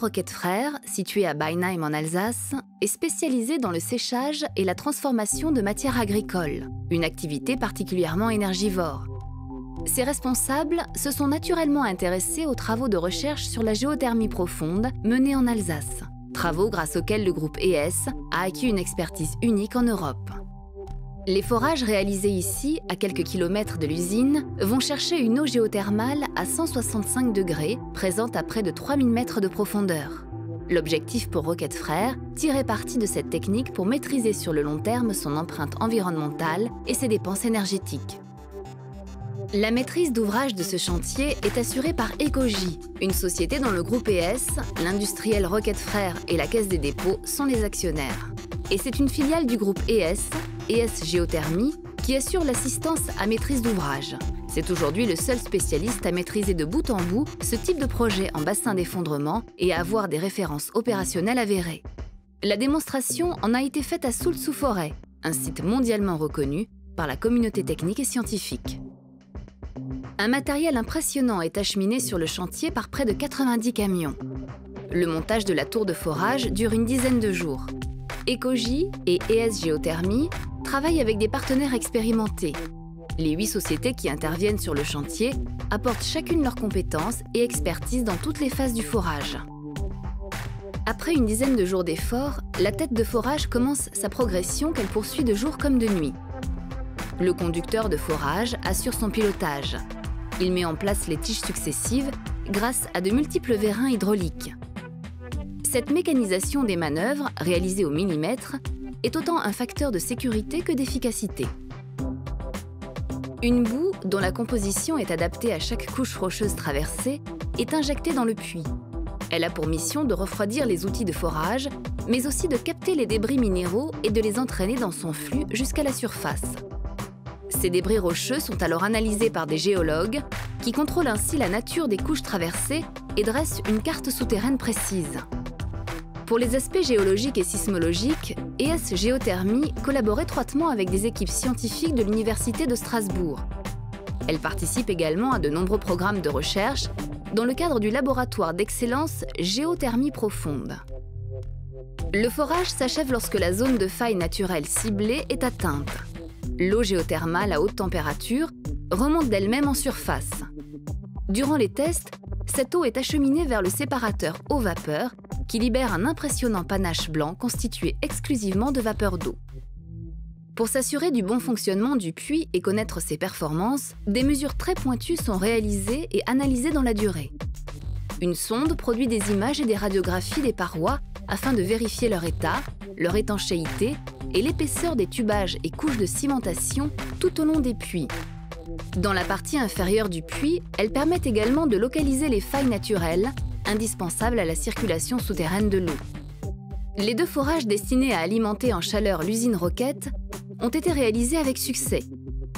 Roquette Frères, située à Beinheim en Alsace, est spécialisée dans le séchage et la transformation de matières agricoles, une activité particulièrement énergivore. Ses responsables se sont naturellement intéressés aux travaux de recherche sur la géothermie profonde menés en Alsace, travaux grâce auxquels le groupe ES a acquis une expertise unique en Europe. Les forages réalisés ici, à quelques kilomètres de l'usine, vont chercher une eau géothermale à 165 degrés, présente à près de 3000 mètres de profondeur. L'objectif pour Roquette Frères, tirer parti de cette technique pour maîtriser sur le long terme son empreinte environnementale et ses dépenses énergétiques. La maîtrise d'ouvrage de ce chantier est assurée par Ecogy, une société dont le groupe ES, l'industriel Roquette Frères et la Caisse des dépôts sont les actionnaires. Et c'est une filiale du groupe ES Géothermie, qui assure l'assistance à maîtrise d'ouvrage. C'est aujourd'hui le seul spécialiste à maîtriser de bout en bout ce type de projet en bassin d'effondrement et à avoir des références opérationnelles avérées. La démonstration en a été faite à Soultz-sous-Forêt, un site mondialement reconnu par la communauté technique et scientifique. Un matériel impressionnant est acheminé sur le chantier par près de 90 camions. Le montage de la tour de forage dure une dizaine de jours. Ecogy et ES Géothermie travaillent avec des partenaires expérimentés. Les 8 sociétés qui interviennent sur le chantier apportent chacune leurs compétences et expertise dans toutes les phases du forage. Après une dizaine de jours d'efforts, la tête de forage commence sa progression qu'elle poursuit de jour comme de nuit. Le conducteur de forage assure son pilotage. Il met en place les tiges successives grâce à de multiples vérins hydrauliques. Cette mécanisation des manœuvres, réalisée au millimètre, est autant un facteur de sécurité que d'efficacité. Une boue, dont la composition est adaptée à chaque couche rocheuse traversée, est injectée dans le puits. Elle a pour mission de refroidir les outils de forage, mais aussi de capter les débris minéraux et de les entraîner dans son flux jusqu'à la surface. Ces débris rocheux sont alors analysés par des géologues qui contrôlent ainsi la nature des couches traversées et dressent une carte souterraine précise. Pour les aspects géologiques et sismologiques, ES Géothermie collabore étroitement avec des équipes scientifiques de l'Université de Strasbourg. Elle participe également à de nombreux programmes de recherche dans le cadre du laboratoire d'excellence Géothermie profonde. Le forage s'achève lorsque la zone de faille naturelle ciblée est atteinte. L'eau géothermale à haute température remonte d'elle-même en surface. Durant les tests, cette eau est acheminée vers le séparateur eau-vapeur qui libère un impressionnant panache blanc constitué exclusivement de vapeur d'eau. Pour s'assurer du bon fonctionnement du puits et connaître ses performances, des mesures très pointues sont réalisées et analysées dans la durée. Une sonde produit des images et des radiographies des parois afin de vérifier leur état, leur étanchéité et l'épaisseur des tubages et couches de cimentation tout au long des puits. Dans la partie inférieure du puits, elles permettent également de localiser les failles naturelles, indispensables à la circulation souterraine de l'eau. Les 2 forages destinés à alimenter en chaleur l'usine Roquette ont été réalisés avec succès.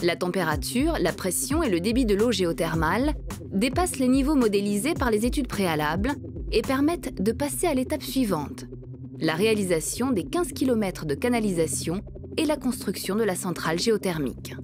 La température, la pression et le débit de l'eau géothermale dépassent les niveaux modélisés par les études préalables et permettent de passer à l'étape suivante, la réalisation des 15 km de canalisation et la construction de la centrale géothermique.